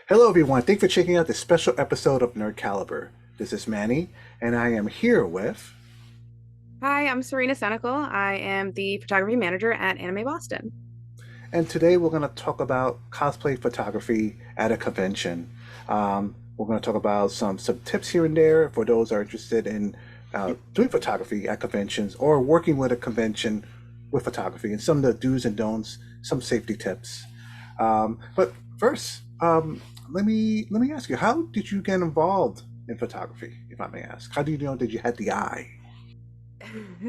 Hello, everyone. Thanks for checking out this special episode of Nerd Caliber. This is Manny, and I am here with. Hi, I'm Serena Senecal. I am the photography manager at Anime Boston. And today we're going to talk about cosplay photography at a convention. We're going to talk about some tips here and there for those who are interested in doing photography at conventions or working with a convention with photography, and some of the do's and don'ts, some safety tips. But first, let me ask you, how did you get involved in photography, if I may ask? How do you know that you had the eye?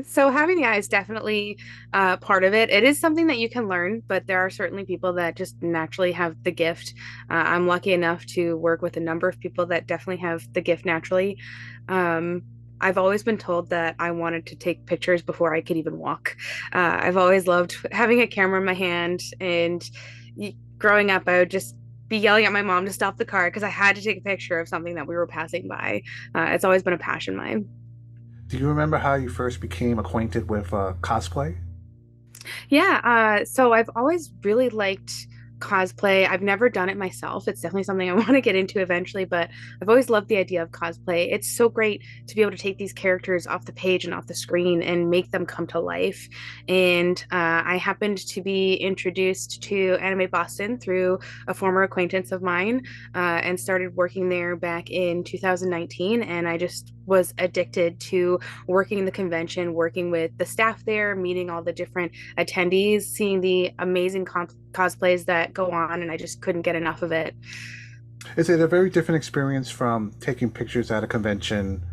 So having the eye is definitely part of it. It is something that you can learn, but there are certainly people that just naturally have the gift. I'm lucky enough to work with a number of people that definitely have the gift naturally. Um, I've always been told that I wanted to take pictures before I could even walk. I've always loved having a camera in my hand, and growing up, I would just be yelling at my mom to stop the car because I had to take a picture of something that we were passing by. It's always been a passion of mine. Do you remember how you first became acquainted with cosplay? Yeah, so I've always really liked cosplay. I've never done it myself. It's definitely something I want to get into eventually, but I've always loved the idea of cosplay. It's so great to be able to take these characters off the page and off the screen and make them come to life. And I happened to be introduced to Anime Boston through a former acquaintance of mine, and started working there back in 2019. And I just was addicted to working the convention, working with the staff there, meeting all the different attendees, seeing the amazing cosplays that go on, and I just couldn't get enough of it. Is it a very different experience from taking pictures at a convention,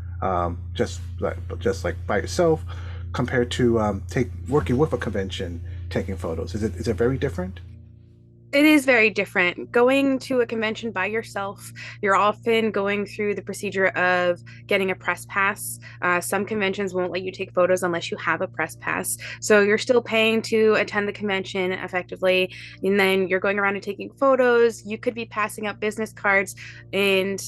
just like by yourself, compared to take working with a convention, taking photos? Is it very different? It is very different. Going to a convention by yourself, you're often going through the procedure of getting a press pass. Some conventions won't let you take photos unless you have a press pass. So you're still paying to attend the convention effectively. And then you're going around and taking photos. You could be passing out business cards, and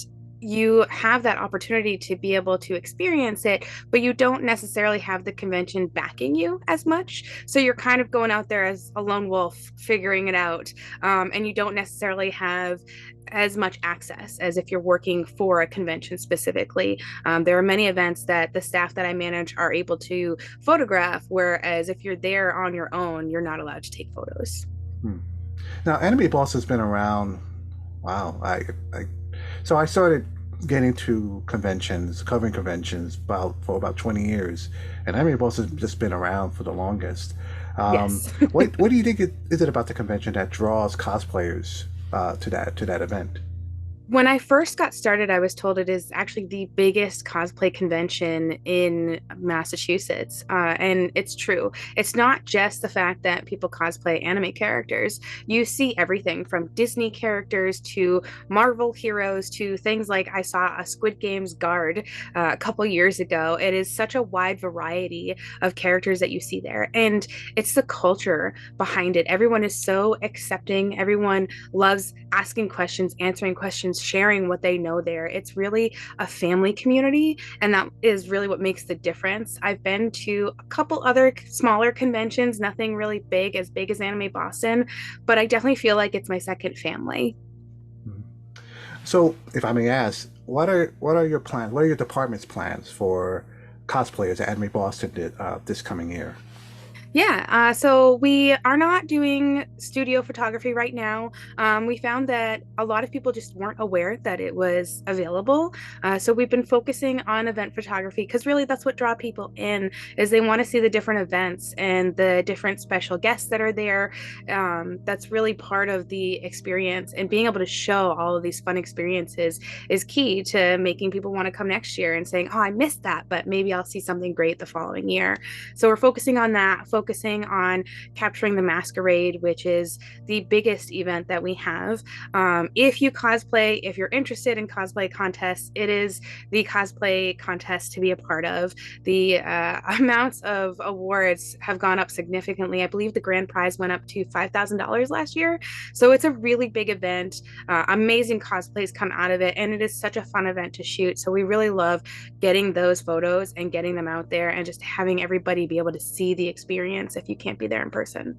you have that opportunity to be able to experience it, but you don't necessarily have the convention backing you as much. So you're kind of going out there as a lone wolf, figuring it out, and you don't necessarily have as much access as if you're working for a convention specifically. There are many events that the staff that I manage are able to photograph, whereas if you're there on your own, you're not allowed to take photos. Hmm. Now, Anime Boss has been around. Wow, I so I started getting to conventions, covering conventions, for about 20 years, and Anime Boss has just been around for the longest. Yes. What do you think is it about the convention that draws cosplayers to that event? When I first got started, I was told it is actually the biggest cosplay convention in Massachusetts. And it's true. It's not just the fact that people cosplay anime characters. You see everything from Disney characters to Marvel heroes to things like I saw a Squid Games guard a couple years ago. It is such a wide variety of characters that you see there. And it's the culture behind it. Everyone is so accepting. Everyone loves asking questions, answering questions, sharing what they know there. It's really a family community, and that is really what makes the difference. I've been to a couple other smaller conventions, nothing really big as Anime Boston, but I definitely feel like it's my second family. So, if I may ask, what are your plans? What are your department's plans for cosplayers at Anime Boston this coming year? Yeah, so we are not doing studio photography right now. We found that a lot of people just weren't aware that it was available. So we've been focusing on event photography because really that's what draw people in is they want to see the different events and the different special guests that are there. That's really part of the experience, and being able to show all of these fun experiences is key to making people want to come next year and saying, "Oh, I missed that, but maybe I'll see something great the following year." So we're focusing on that, focusing on capturing the masquerade, which is the biggest event that we have. If you cosplay, if you're interested in cosplay contests, it is the cosplay contest to be a part of. The amounts of awards have gone up significantly. I believe the grand prize went up to $5,000 last year. So it's a really big event. Amazing cosplays come out of it, and it is such a fun event to shoot. So we really love getting those photos and getting them out there and just having everybody be able to see the experience if you can't be there in person.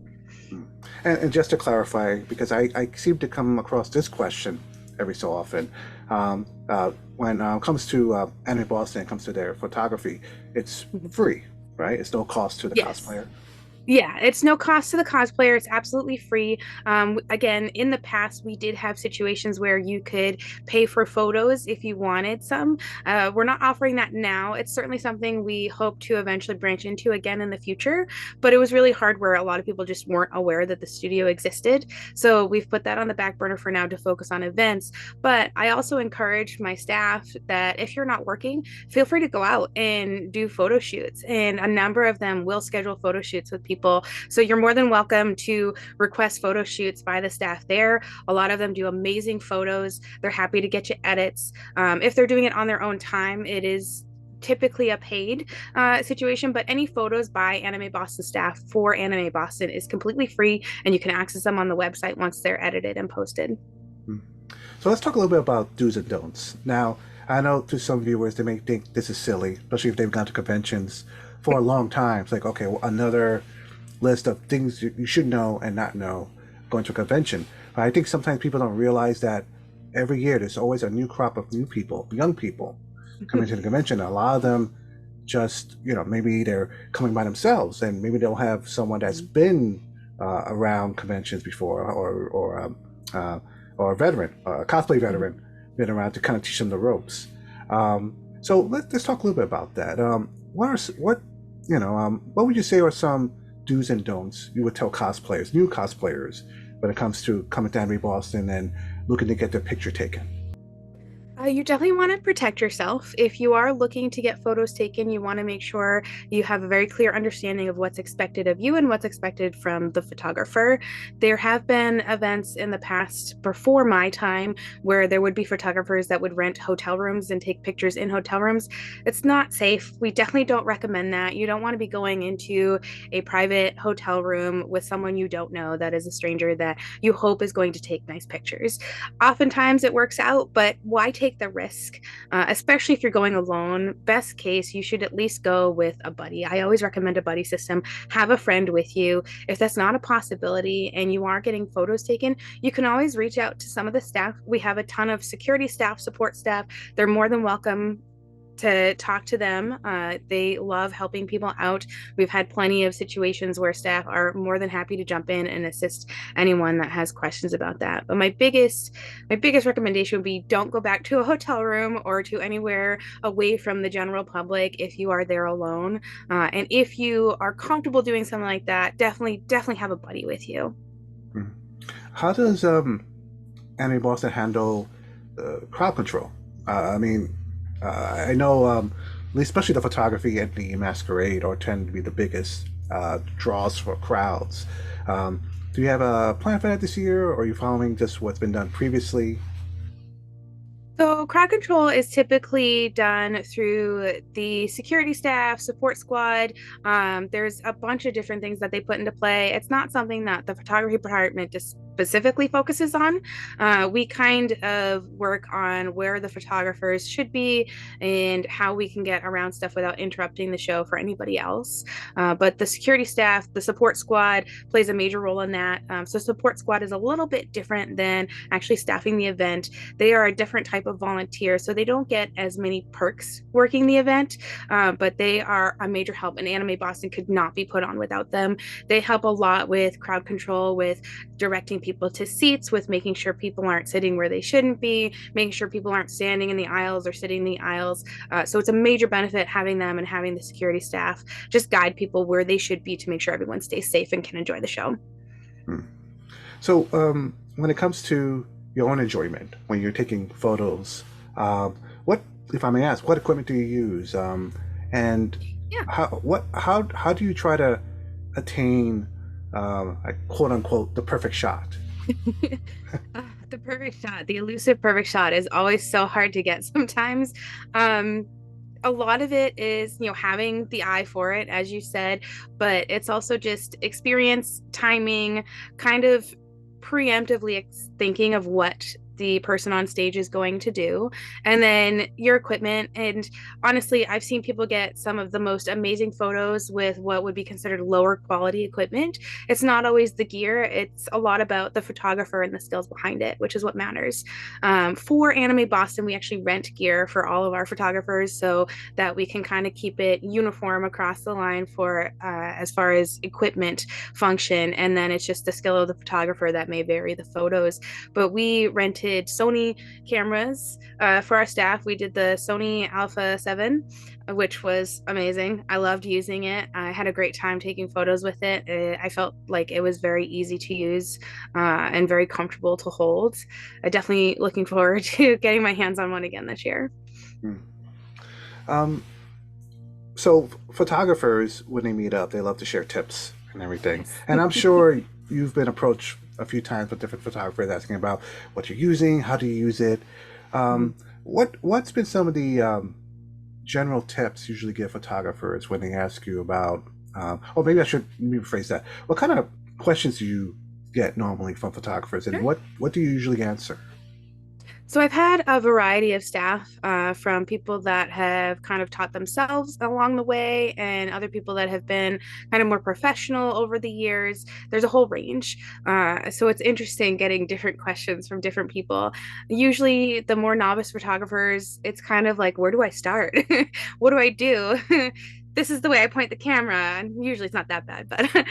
And just to clarify, because I seem to come across this question every so often. When it comes to Anime Boston, it comes to their photography, it's free, right? It's no cost to the Yes. cosplayer. Yeah, it's no cost to the cosplayer. It's absolutely free. Again, in the past, we did have situations where you could pay for photos if you wanted some. We're not offering that now. It's certainly something we hope to eventually branch into again in the future, but it was really hard where a lot of people just weren't aware that the studio existed. So we've put that on the back burner for now to focus on events. But I also encourage my staff that if you're not working, feel free to go out and do photo shoots. And a number of them will schedule photo shoots with people. So you're more than welcome to request photo shoots by the staff there. A lot of them do amazing photos. They're happy to get you edits. If they're doing it on their own time, it is typically a paid situation, but any photos by Anime Boston staff for Anime Boston is completely free, and you can access them on the website once they're edited and posted. Hmm. So let's talk a little bit about do's and don'ts. Now, I know to some viewers they may think this is silly, especially if they've gone to conventions for a long time. It's like, okay, well, another list of things you should know and not know going to a convention. But I think sometimes people don't realize that every year there's always a new crop of new people, young people, coming to the convention. A lot of them just, maybe they're coming by themselves, and maybe they'll have someone that's been around conventions before, or a veteran, a cosplay veteran, been around to kind of teach them the ropes. So let's talk a little bit about that. What would you say are some do's and don'ts you would tell cosplayers, new cosplayers, when it comes to coming to Anime Boston and looking to get their picture taken? You definitely want to protect yourself. If you are looking to get photos taken, you want to make sure you have a very clear understanding of what's expected of you and what's expected from the photographer. There have been events in the past before my time where there would be photographers that would rent hotel rooms and take pictures in hotel rooms. It's not safe. We definitely don't recommend that. You don't want to be going into a private hotel room with someone you don't know that is a stranger that you hope is going to take nice pictures. Oftentimes it works out, but why take the risk? Especially if you're going alone. Best case, you should at least go with a buddy. I always recommend a buddy system. Have a friend with you. If that's not a possibility and you are getting photos taken, you can always reach out to some of the staff. We have a ton of security staff, support staff. They're more than welcome to talk to them. They love helping people out. We've had plenty of situations where staff are more than happy to jump in and assist anyone that has questions about that. But my biggest recommendation would be don't go back to a hotel room or to anywhere away from the general public if you are there alone. And if you are comfortable doing something like that, definitely have a buddy with you. Mhm. How does Anime Boston handle crowd control? I mean, I know, especially the photography and the masquerade are tend to be the biggest draws for crowds. Um, do you have a plan for that this year, or are you following just what's been done previously? So, crowd control is typically done through the security staff, support squad. There's a bunch of different things that they put into play. It's not something that the photography department just specifically focuses on. We kind of work on where the photographers should be and how we can get around stuff without interrupting the show for anybody else. But the security staff, the support squad plays a major role in that. So, support squad is a little bit different than actually staffing the event. They are a different type of volunteer, so they don't get as many perks working the event, but they are a major help, and Anime Boston could not be put on without them. They help a lot with crowd control, with directing people to seats, with making sure people aren't sitting where they shouldn't be, making sure people aren't standing in the aisles or sitting in the aisles. So it's a major benefit having them and having the security staff just guide people where they should be to make sure everyone stays safe and can enjoy the show. Hmm. So, when it comes to your own enjoyment, when you're taking photos, what, if I may ask, what equipment do you use? And Yeah. how do you try to attain, like, quote unquote, the perfect shot? The perfect shot, the elusive perfect shot is always so hard to get sometimes. Um, a lot of it is, having the eye for it, as you said, but it's also just experience, timing, kind of preemptively thinking of what the person on stage is going to do, and then your equipment. And honestly, I've seen people get some of the most amazing photos with what would be considered lower quality equipment. It's not always the gear, it's a lot about the photographer and the skills behind it, which is what matters. For Anime Boston, we actually rent gear for all of our photographers so that we can kind of keep it uniform across the line for as far as equipment function. And then it's just the skill of the photographer that may vary the photos. But we rented Sony cameras for our staff. We did the Sony Alpha 7, which was amazing. I loved using it. I had a great time taking photos with it. I felt like it was very easy to use and very comfortable to hold. I definitely looking forward to getting my hands on one again this year. Hmm. Um, so photographers, when they meet up, they love to share tips and everything. Yes. And I'm sure you've been approached a few times with different photographers asking about what you're using, how do you use it. What's been some of the general tips you usually give photographers when they ask you about, or maybe I should rephrase that. What kind of questions do you get normally from photographers, and Sure. what do you usually answer? So I've had a variety of staff from people that have kind of taught themselves along the way and other people that have been kind of more professional over the years. There's a whole range. So it's interesting getting different questions from different people. Usually, the more novice photographers, it's kind of like, where do I start? What do I do? This is the way I point the camera. And usually it's not that bad, but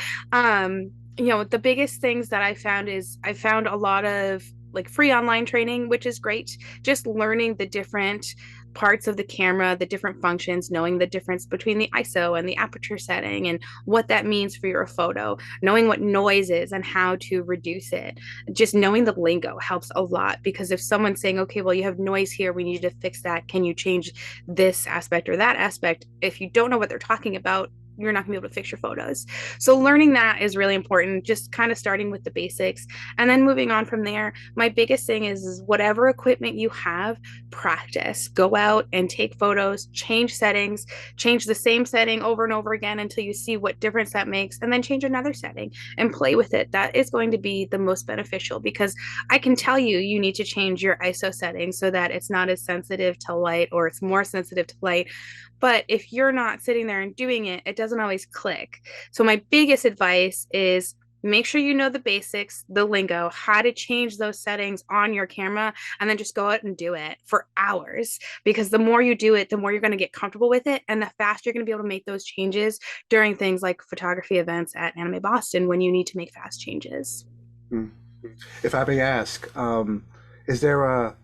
the biggest things that I found is I found a lot of like free online training, which is great. Just learning the different parts of the camera, the different functions, knowing the difference between the ISO and the aperture setting and what that means for your photo, knowing what noise is and how to reduce it. Just knowing the lingo helps a lot because if someone's saying, okay, well, you have noise here, we need you to fix that. Can you change this aspect or that aspect? If you don't know what they're talking about, you're not gonna be able to fix your photos. So learning that is really important, just kind of starting with the basics and then moving on from there. My biggest thing is whatever equipment you have, practice. Go out and take photos, change settings, change the same setting over and over again until you see what difference that makes, and then change another setting and play with it. That is going to be the most beneficial because I can tell you you need to change your ISO settings so that it's not as sensitive to light or it's more sensitive to light. But if you're not sitting there and doing it, it doesn't always click. So my biggest advice is make sure you know the basics, the lingo, how to change those settings on your camera, and then just go out and do it for hours. Because the more you do it, the more you're going to get comfortable with it, and the faster you're going to be able to make those changes during things like photography events at Anime Boston when you need to make fast changes. Hmm. If I may ask, is there a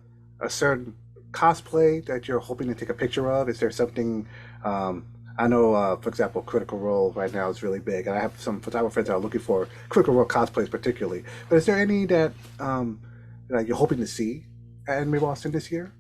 certain cosplay that you're hoping to take a picture of? Is there something? I know, for example, Critical Role right now is really big, and I have some photographers that are looking for Critical Role cosplays particularly. But is there any that you're hoping to see at Anime Boston this year?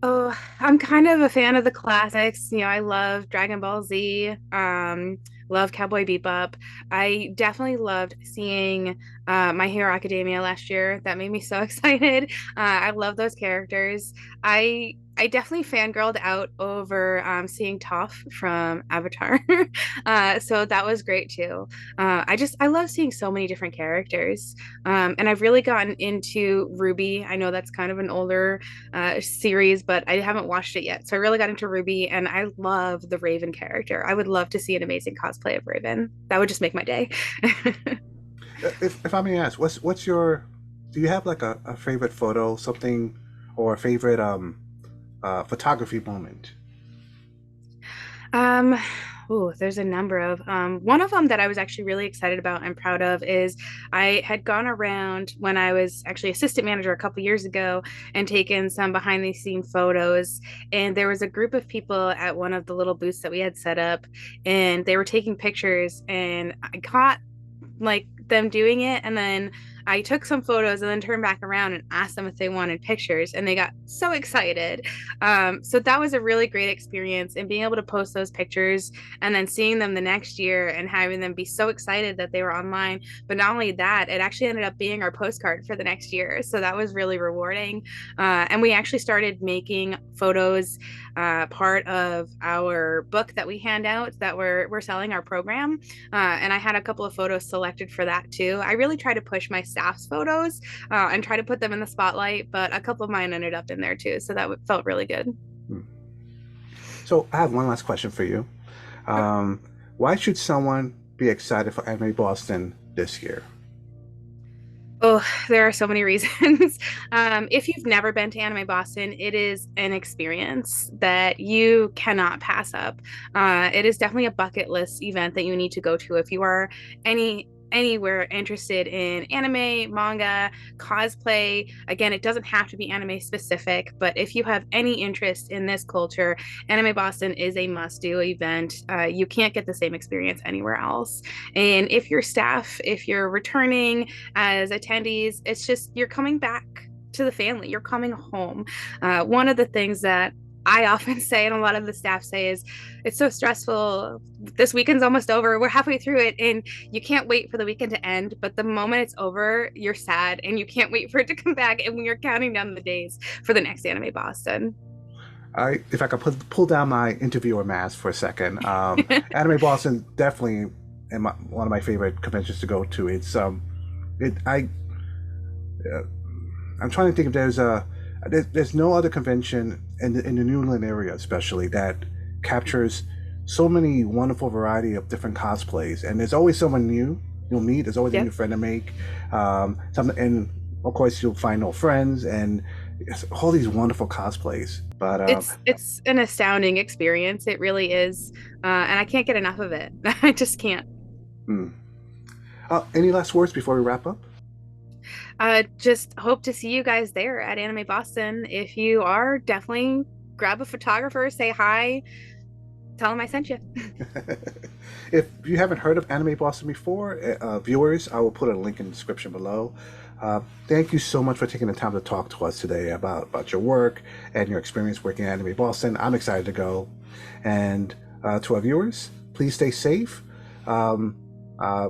Oh, I'm kind of a fan of the classics. I love Dragon Ball Z, love Cowboy Bebop. I definitely loved seeing My Hero Academia last year. That made me so excited. I love those characters. I definitely fangirled out over seeing Toph from Avatar. So that was great too. I love seeing so many different characters. And I've really gotten into Ruby. I know that's kind of an older series, but I haven't watched it yet. So I really got into Ruby, and I love the Raven character. I would love to see an amazing cosplay of Raven. That would just make my day. If I may ask, what's your? Do you have like a favorite photo, something, or a favorite photography moment? Um, oh, there's a number of one of them that I was actually really excited about and proud of is I had gone around when I was actually assistant manager a couple years ago and taken some behind the scene photos. And there was a group of people at one of the little booths that we had set up, and they were taking pictures, and I caught like them doing it, and then I took some photos and then turned back around and asked them if they wanted pictures, and they got so excited. So that was a really great experience, and being able to post those pictures and then seeing them the next year and having them be so excited that they were online. But not only that, it actually ended up being our postcard for the next year, so that was really rewarding. And we actually started making photos part of our book that we hand out that we're selling our program. And I had a couple of photos selected for that too. I really try to push myself staff's photos and try to put them in the spotlight, but a couple of mine ended up in there too. So that felt really good. Hmm. So I have one last question for you. Um, why should someone be excited for Anime Boston this year? Oh, there are so many reasons. If you've never been to Anime Boston, it is an experience that you cannot pass up. It is definitely a bucket list event that you need to go to if you are anywhere interested in anime, manga, cosplay. Again, it doesn't have to be anime specific, but if you have any interest in this culture, Anime Boston is a must-do event. You can't get the same experience anywhere else. And if you're staff, if you're returning as attendees, it's just you're coming back to the family, you're coming home. One of the things that I often say, and a lot of the staff say, is it's so stressful. This weekend's almost over. We're halfway through it, and you can't wait for the weekend to end. But the moment it's over, you're sad, and you can't wait for it to come back. And we are counting down the days for the next Anime Boston. If I could pull down my interviewer mask for a second, Anime Boston definitely one of my favorite conventions to go to. It's it I I'm trying to think if there's no other convention in the New England area, especially, that captures so many wonderful variety of different cosplays, and there's always someone new you'll meet. There's always a new Yep. friend to make. Something, and of course you'll find old friends and it's all these wonderful cosplays. But It's an astounding experience. It really is, and I can't get enough of it. I just can't. hmm. Any last words before we wrap up? Just hope to see you guys there at Anime Boston. If you are, definitely grab a photographer, say hi, tell them I sent you. If you haven't heard of Anime Boston before, viewers, I will put a link in the description below. Thank you so much for taking the time to talk to us today about your work and your experience working at Anime Boston. I'm excited to go. And to our viewers, please stay safe. Um, uh,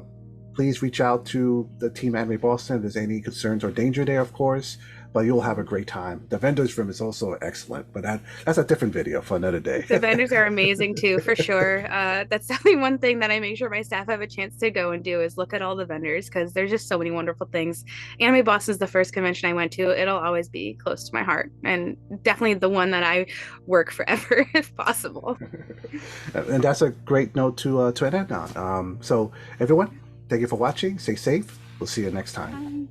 please reach out to the team at Anime Boston if there's any concerns or danger there, of course. But you'll have a great time. The vendors room is also excellent, but that's a different video for another day. The vendors are amazing too, for sure. That's definitely one thing that I make sure my staff have a chance to go and do is look at all the vendors because there's just so many wonderful things. Anime Boston is the first convention I went to. It'll always be close to my heart and definitely the one that I work forever if possible. And that's a great note to end on. So everyone, thank you for watching. Stay safe. We'll see you next time.